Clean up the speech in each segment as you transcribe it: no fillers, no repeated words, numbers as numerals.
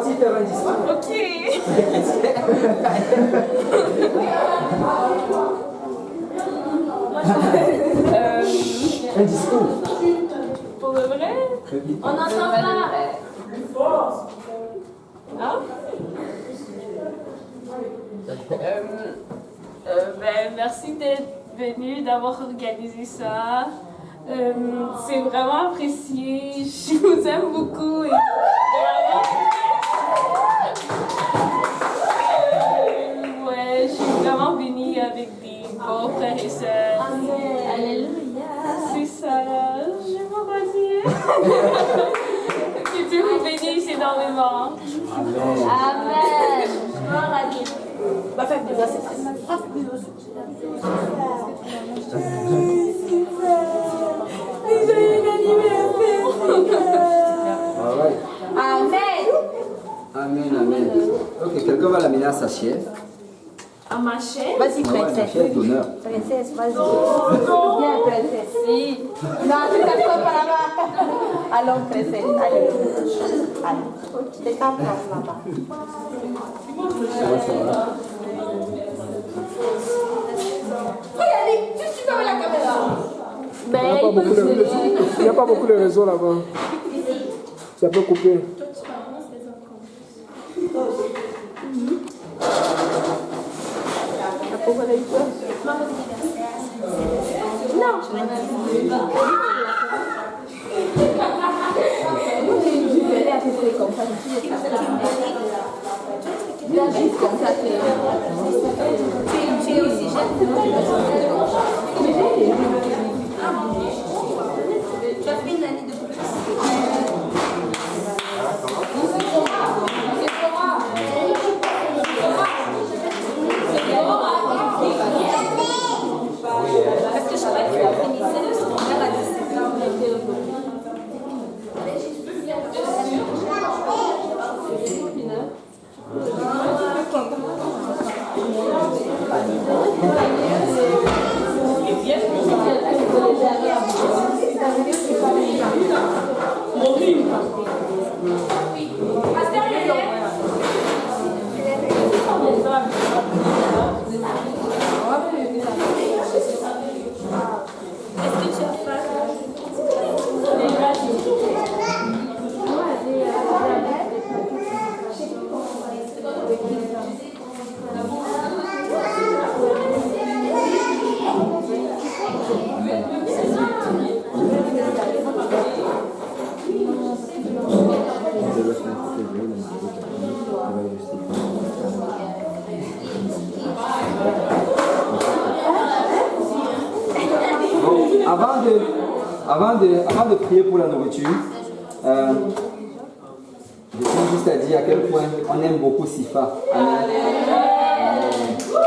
sorti faire un discours. Ok. Un discours. Pour le vrai? On n'entend pas. Hein? Merci d'être venu, d'avoir organisé ça. C'est vraiment apprécié. Je vous aime beaucoup. Et ouais, je suis vraiment bénie avec des bons frères et sœurs. Alléluia. C'est ça. Je vais vous redire. Que Dieu vous bénisse énormément. Amen. Amen. Gloire à Dieu. Va faire des versets. Amen. Amen, amen. Ok, quelqu'un va l'amener à sa chaise. À ma chaise? Vas-y, Une princesse. chaise d'honneur. Princesse, vas-y. Viens, princesse. Si. Non, tu t'assois pas là-bas. Allons, princesse. Allez. Allez. C'est ta place là-bas. Regardez, tu suis pas la caméra. Ben, Il n'y a pas beaucoup de réseau là-bas. Ça peut couper. Tu es aussi jeune. Tu as fait une année de plus. Parce que je croyais que tu finissais le secondaire à 17 ans. Est-ce que tu as faim? Avant de prier pour la nourriture, je tiens juste à dire à quel point on aime beaucoup Sifa. Amen.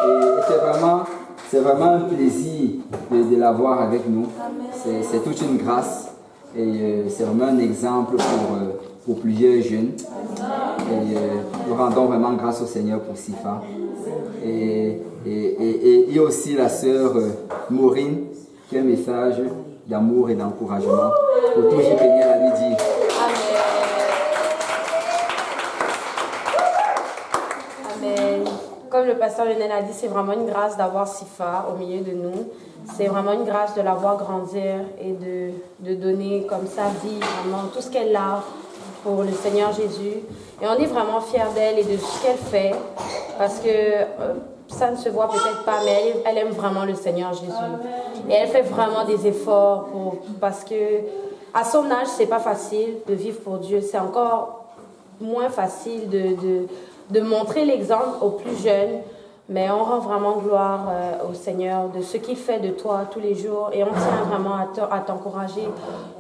Et c'est vraiment un plaisir de l'avoir avec nous. C'est toute une grâce et c'est vraiment un exemple pour plusieurs jeunes. Et nous rendons vraiment grâce au Seigneur pour Sifa. Et aussi la sœur Maureen qui a un message d'amour et d'encouragement pour toujours venir à lui dire. Amen. Comme le pasteur Lionel a dit, c'est vraiment une grâce d'avoir Sifa au milieu de nous. C'est vraiment une grâce de la voir grandir et de donner comme sa vie, vraiment tout ce qu'elle a pour le Seigneur Jésus. Et on est vraiment fiers d'elle et de ce qu'elle fait parce que ça ne se voit peut-être pas, mais elle aime vraiment le Seigneur Jésus. Et elle fait vraiment des efforts parce que à son âge, c'est pas facile de vivre pour Dieu. C'est encore moins facile de montrer l'exemple aux plus jeunes. Mais on rend vraiment gloire au Seigneur de ce qu'il fait de toi tous les jours. Et on tient vraiment à t'encourager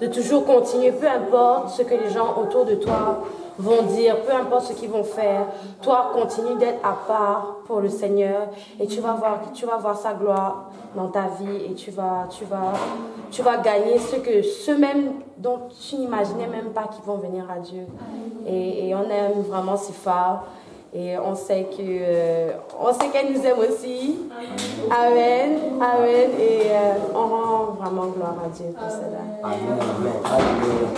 de toujours continuer, peu importe ce que les gens autour de toi vont dire, peu importe ce qu'ils vont faire. Toi, continue d'être à part pour le Seigneur et tu vas voir sa gloire dans ta vie et tu vas gagner ceux même dont tu n'imaginais même pas qu'ils vont venir à Dieu. Et on aime vraiment Sifa. Et on sait qu'elle nous aime aussi. Amen. Amen. Et on rend vraiment gloire à Dieu pour cela. Amen. Amen.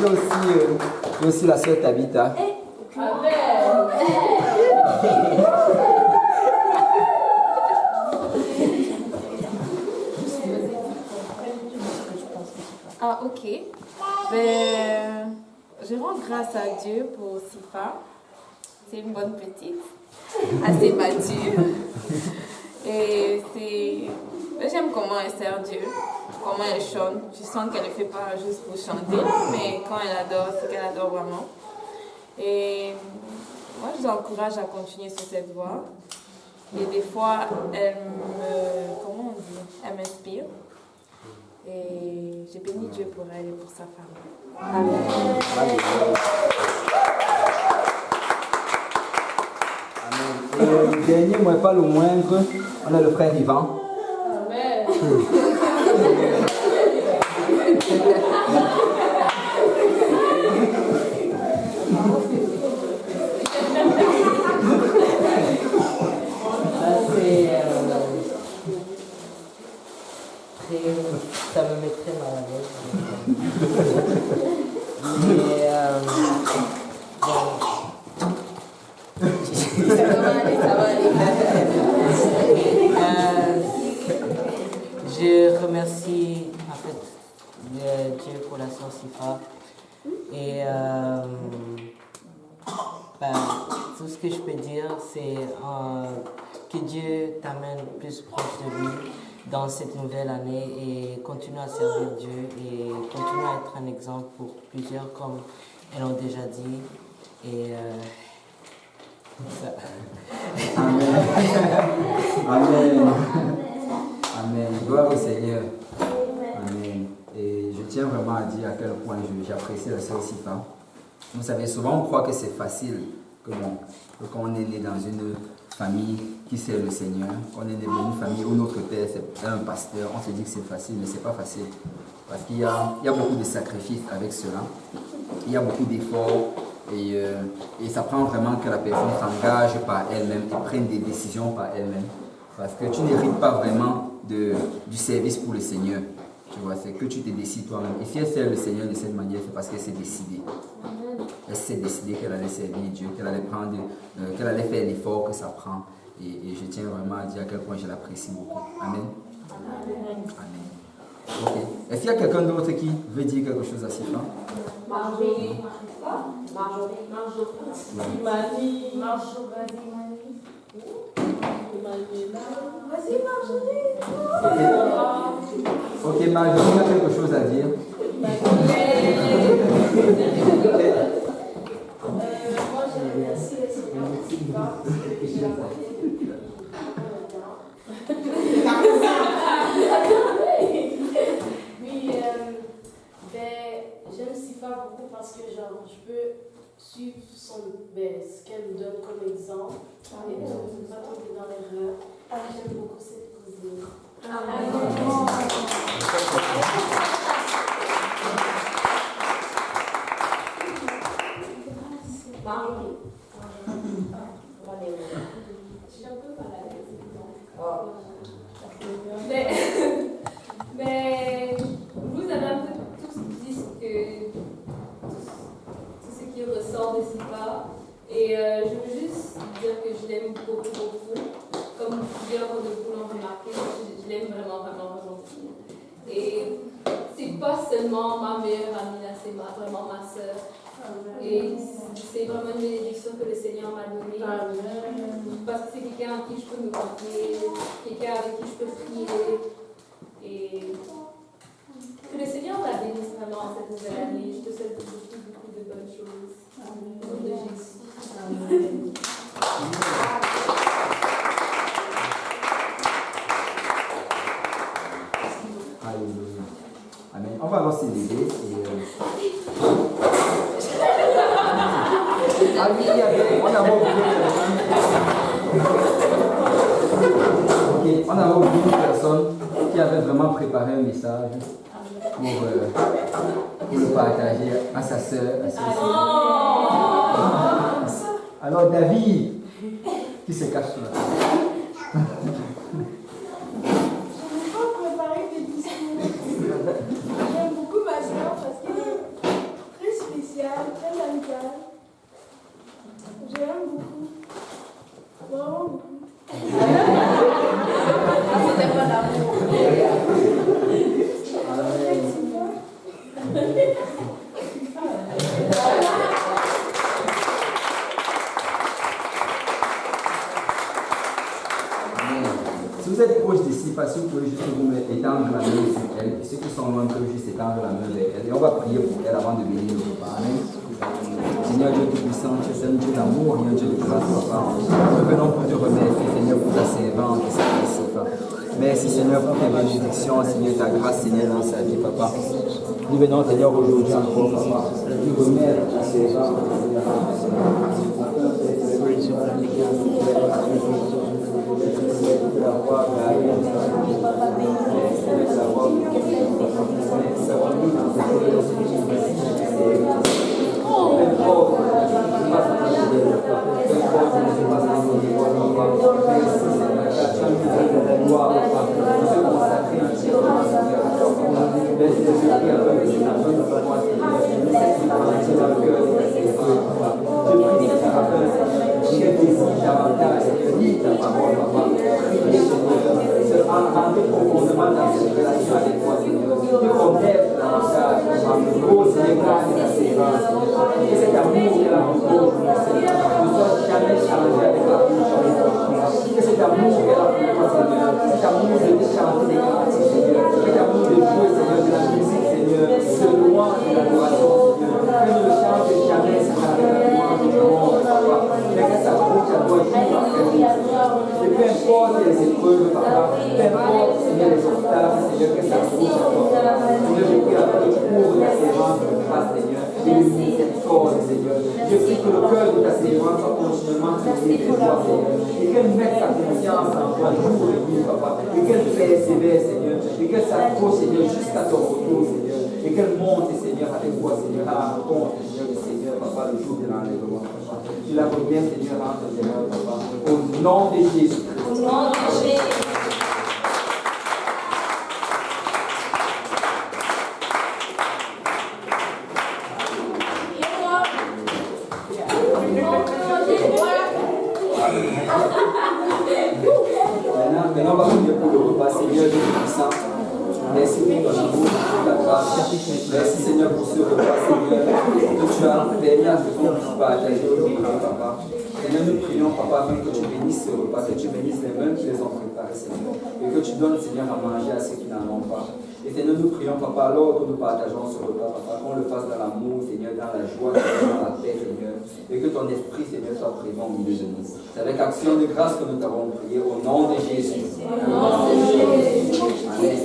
Il y a aussi la sœur Tabitha. Ah, ok. Ben, je rends grâce à Dieu pour Sifa. C'est une bonne petite, assez mature. Et j'aime comment elle sert Dieu, comment elle chante. Je sens qu'elle ne le fait pas juste pour chanter, mais quand elle adore, c'est qu'elle adore vraiment. Et moi, je l'encourage à continuer sur cette voie. Et des fois, elle m'inspire. Et j'ai béni Dieu pour elle et pour sa femme. Amen. Amen. Et le dernier, mais pas le moindre, on a le frère Yvan. Amen. Ça me met très mal à l'aise. Mais je remercie en fait Dieu pour la sœur Sifa et tout ce que je peux dire c'est que Dieu t'amène plus proche de lui dans cette nouvelle année et continue à servir Dieu et continue à être un exemple pour plusieurs comme elles l'ont déjà dit et ça. Amen. Amen. Amen. Gloire au Seigneur. Amen. Et je tiens vraiment à dire à quel point j'apprécie la sœur Sifa. Vous savez, souvent on croit que c'est facile, que quand on est né dans une famille qui sert le Seigneur, on est né dans une famille où notre père c'est un pasteur, on se dit que c'est facile, mais c'est pas facile. Parce qu'il y a beaucoup de sacrifices avec cela, il y a beaucoup d'efforts et ça prend vraiment que la personne s'engage par elle-même et prenne des décisions par elle-même. Parce que tu n'hérites pas vraiment du service pour le Seigneur. Tu vois, c'est que tu te décides toi-même. Et si elle sert le Seigneur de cette manière, c'est parce qu'elle s'est décidée. Elle s'est décidée qu'elle allait servir Dieu, qu'elle allait faire l'effort que ça prend. Et je tiens vraiment à dire à quel point je l'apprécie beaucoup. Amen. Amen. Ok. Est-ce qu'il y a quelqu'un d'autre qui veut dire quelque chose à Sifa? Marjorie. Vas-y, Marjorie. Ok, Marjorie a quelque chose à dire. Moi, je remercie le Seigneur pour Sifa parce que je la connais depuis Oui, j'aime Sifa beaucoup parce que je peux suivre ce qu'elle nous donne comme exemple et ne pas tomber dans l'erreur. J'aime beaucoup cette cousine. Marjorie. Je suis un peu malade. Mais vous avez un peu tous dit tout ce qui ressort de Sifa. Et je veux juste dire que je l'aime beaucoup, beaucoup. Comme plusieurs de vous l'ont remarqué, je l'aime vraiment, vraiment, vraiment beaucoup. Et c'est pas seulement ma meilleure amie, là, c'est vraiment ma soeur. Et c'est vraiment une bénédiction que le Seigneur m'a donnée. Parce que c'est quelqu'un à qui je peux me confier, quelqu'un avec qui je peux prier. Et que le Seigneur la bénisse vraiment cette nouvelle année. Je te souhaite beaucoup, beaucoup de bonnes choses. Au nom de Jésus. Amen. Alléluia. Amen. On va alors se lever on a oublié une personne qui avait vraiment préparé un message pour le partager à sa sœur. Alors David, qui se cache sur la table. J'aime beaucoup ma soeur parce qu'elle est très Si vous êtes proche d'ici, si vous pouvez juste vous étendre la main sur elle. Et ceux qui sont loin peuvent juste étendre la main vers elle. Et on va prier pour elle avant de bénir le repas. Amen. Seigneur Dieu Tout-Puissant, tu es un Dieu d'amour et un Dieu de grâce, papa. Nous venons pour te remercier, Seigneur, pour ta servante et sa Sifa. Merci, Seigneur, pour tes bénédictions, Seigneur, ta grâce, Seigneur, dans sa vie, papa. Nous venons, Seigneur, aujourd'hui encore, papa. Nous remettre ta servante, tu la reviens, Seigneur, papa. Au nom de Jésus. Au nom de Jésus. Maintenant, on va prier pour le repas, Seigneur Dieu Tout-Puissant. Merci pour ton amour, pour ta grâce. Merci, Seigneur, pour ce repas, Seigneur, que tu as permis à ce qu'on puisse partager aujourd'hui, papa. Seigneur, nous prions, papa, afin que tu bénisses ce repas, que tu bénisses les mains qui les ont préparés, Seigneur, et que tu donnes, Seigneur, à manger à ceux qui n'en ont pas. Et Seigneur, nous prions, papa, alors que nous partageons ce repas, papa, qu'on le fasse dans l'amour, Seigneur, dans la joie, Seigneur, dans la paix, Seigneur, et que ton esprit, Seigneur, soit présent au milieu de nous. C'est avec action de grâce que nous t'avons prié, au nom de Jésus. Au nom de Jésus. Amen.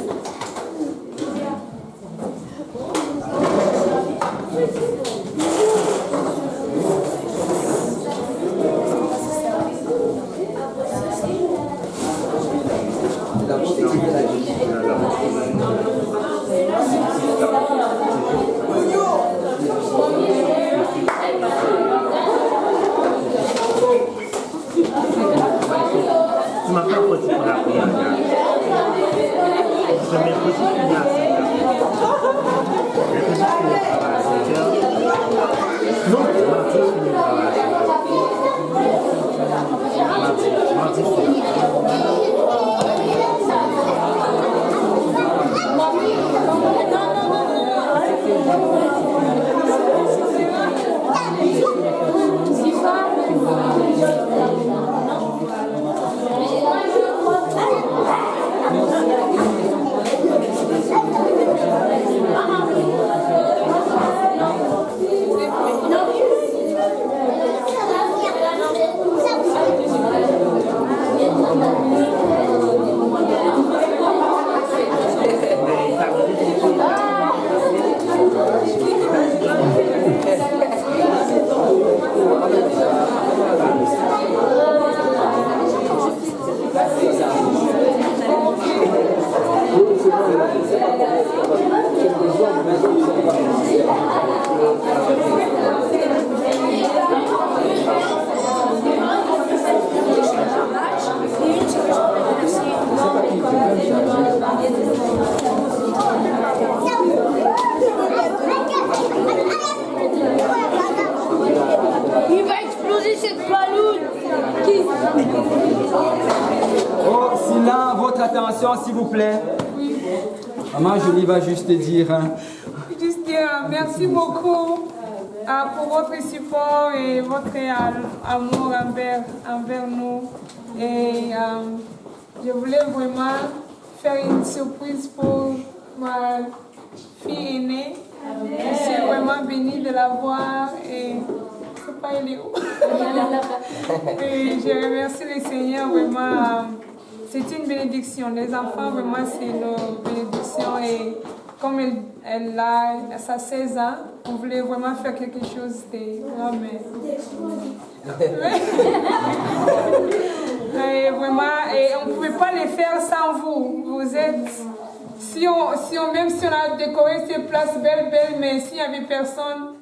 S'il vous plaît. Oui. Maman Jolie va juste dire. Juste dire merci beaucoup pour votre support et votre amour envers nous. Et je voulais vraiment faire une surprise pour ma fille aînée. Je suis vraiment bénie de la voir et je ne sais pas elle est où. Et je remercie le Seigneur vraiment. C'est une bénédiction. Les enfants, vraiment, c'est une bénédiction. Et comme elle a 16 ans, on voulait vraiment faire quelque chose de grand. Et vraiment, et on ne pouvait pas les faire sans vous. Vous êtes... même si on a décoré ces places belles, mais s'il n'y avait personne,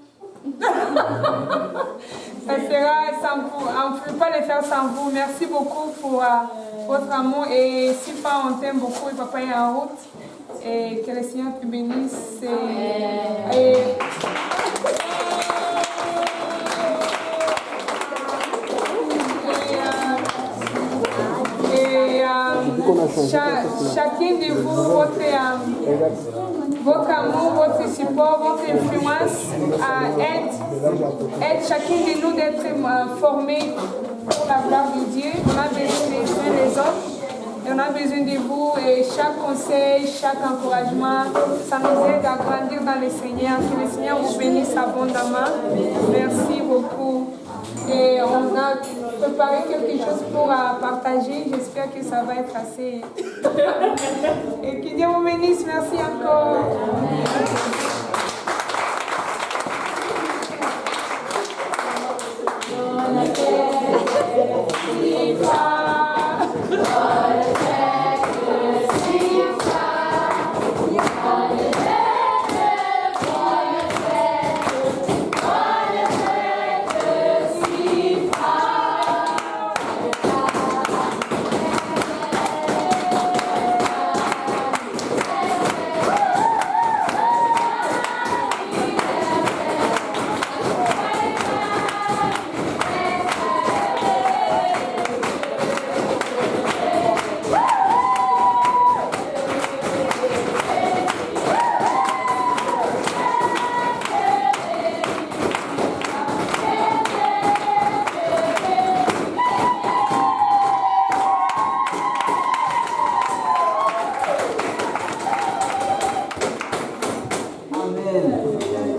ça sera sans vous. On ne peut pas les faire sans vous. Merci beaucoup pour votre amour. Et si pas, on t'aime beaucoup et papa est en route. Et que le Seigneur te bénisse. Chacun de vous, votre amour, votre support, votre influence aide chacun de nous d'être formés pour la gloire de Dieu. On a besoin les uns des autres et on a besoin de vous et chaque conseil, chaque encouragement, ça nous aide à grandir dans le Seigneur. Que le Seigneur vous bénisse abondamment. Merci beaucoup. Et on a préparé quelque chose pour partager. J'espère que ça va être assez. Et que Dieu vous bénisse. Merci encore.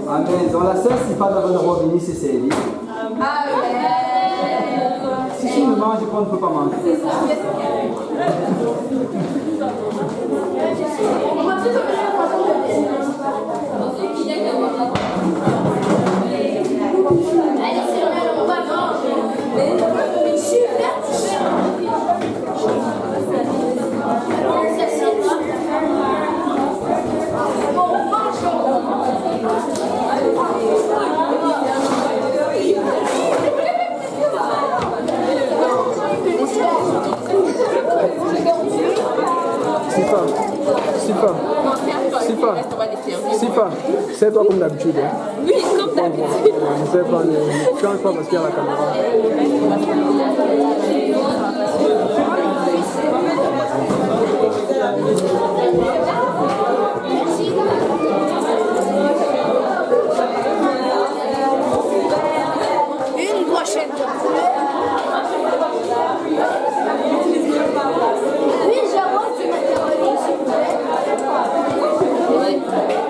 Amen. Dans la sœur, c'est pas d'avoir béni, c'est Céline. Si tu me manges, je crois qu'on ne peut pas manger. Sifa, c'est toi comme d'habitude. Hein? Oui, comme d'habitude. Ne sais pas, ne change pas parce qu'il y a la caméra. Une prochaine. Oui, j'avoue, tu m'as terminé, s'il vous plaît. Oui, il y a des prochaines.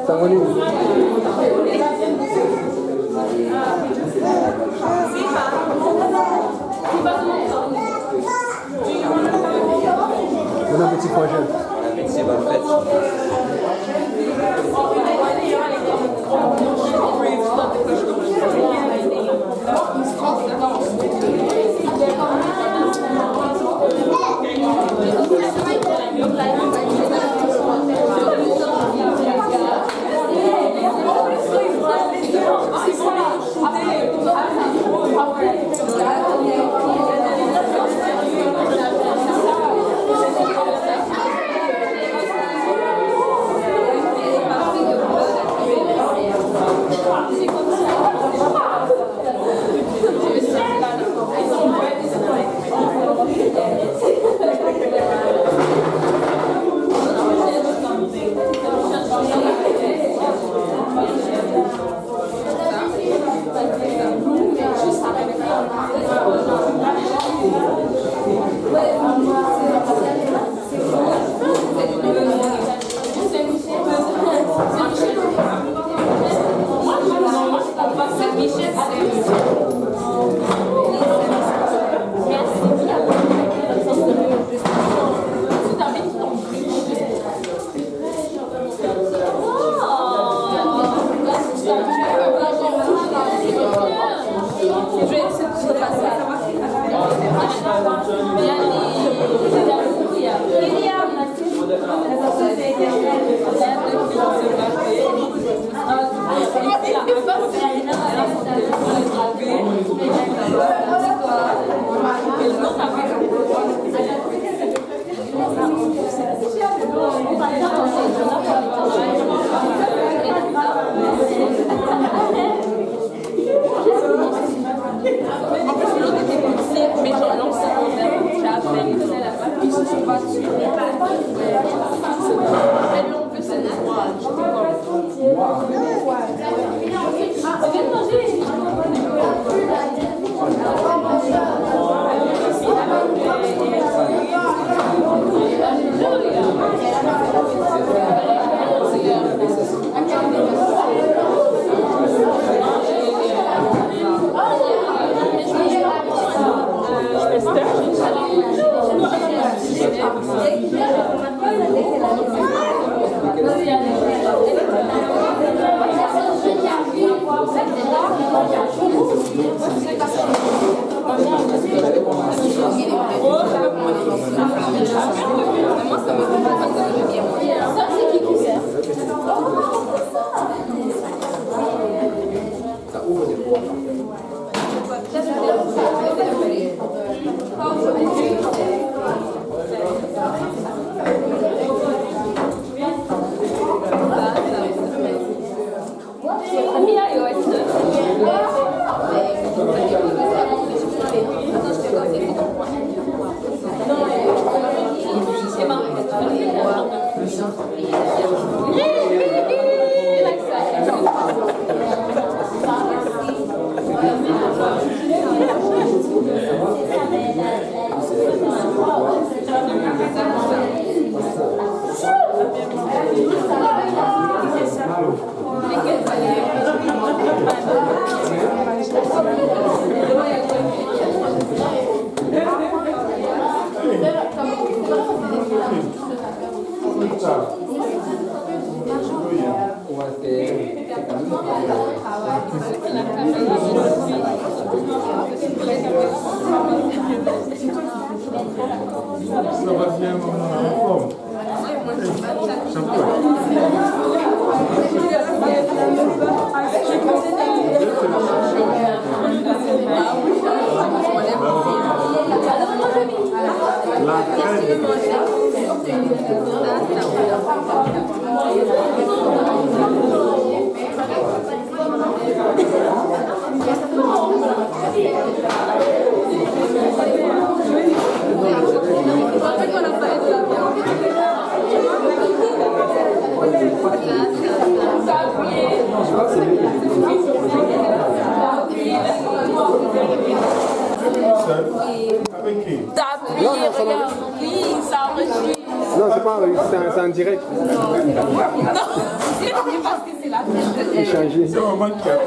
Sango nini? Bon appétit frangin. Bon appétit, bonne fête. Non, pas, c'est en direct. Non, c'est parce que c'est la tête de Échanger. C'est vraiment qui a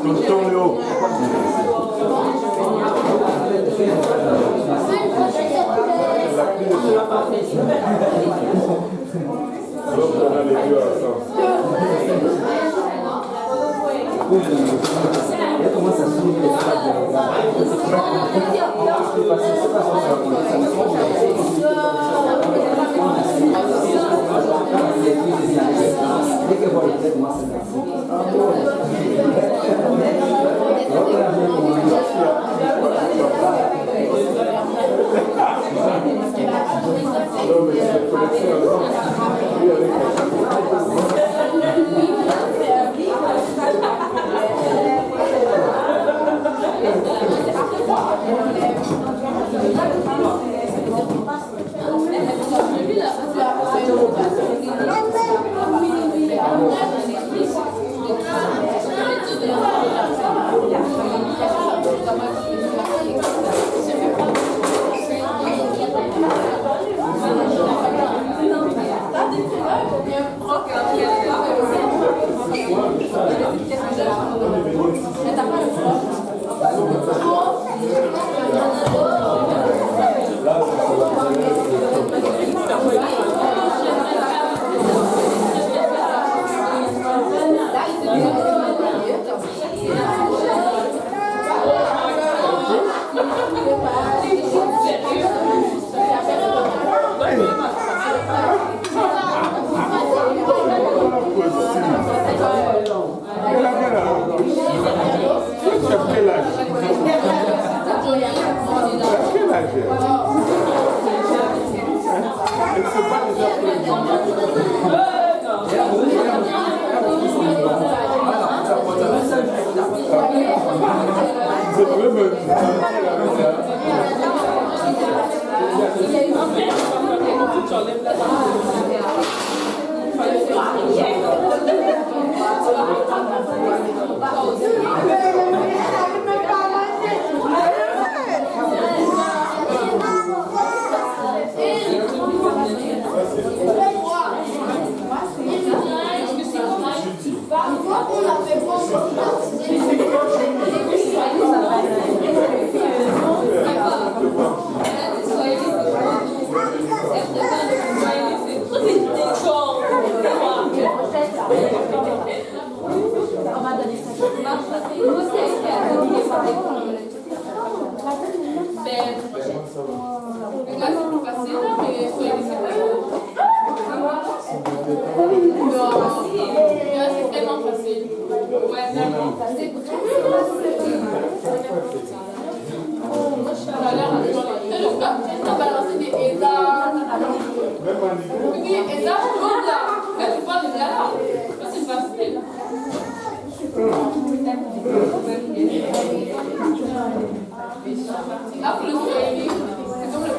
Tonton Léo. Alors on a les deux ensemble. Elle commence à soulever les phrases de regard. Dès qu'elle voit le tête, moi c'est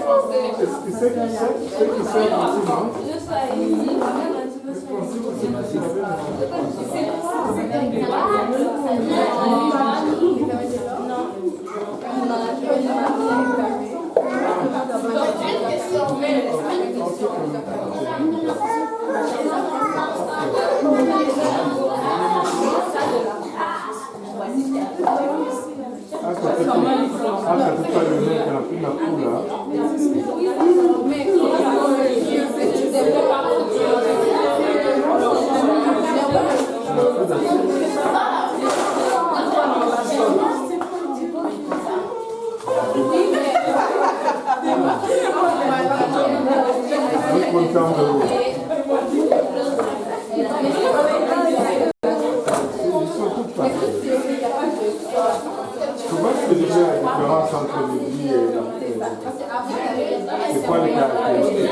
Est-ce que c'est qui sait non? C'est pas le mec qui a pris la poule là. Comment est-ce que je fais la différence entre les vie et c'est quoi les caractéristiques?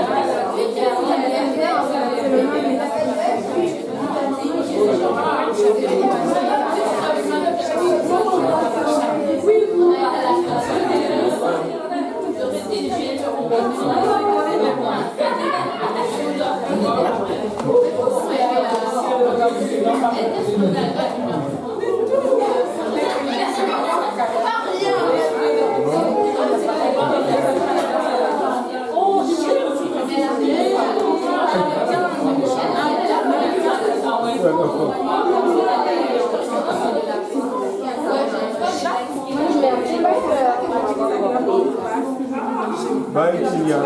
Bye, Kylian.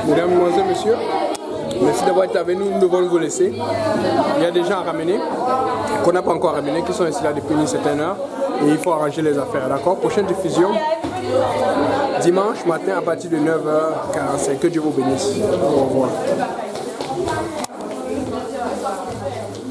Mesdames, Mesdemoiselles, Messieurs, merci d'avoir été avec nous. Nous devons vous laisser. Il y a des gens à ramener, qu'on n'a pas encore ramené, qui sont ici là depuis une certaine heure. Et il faut arranger les affaires, d'accord? Prochaine diffusion, dimanche matin à partir de 9h45. Que Dieu vous bénisse. Au revoir.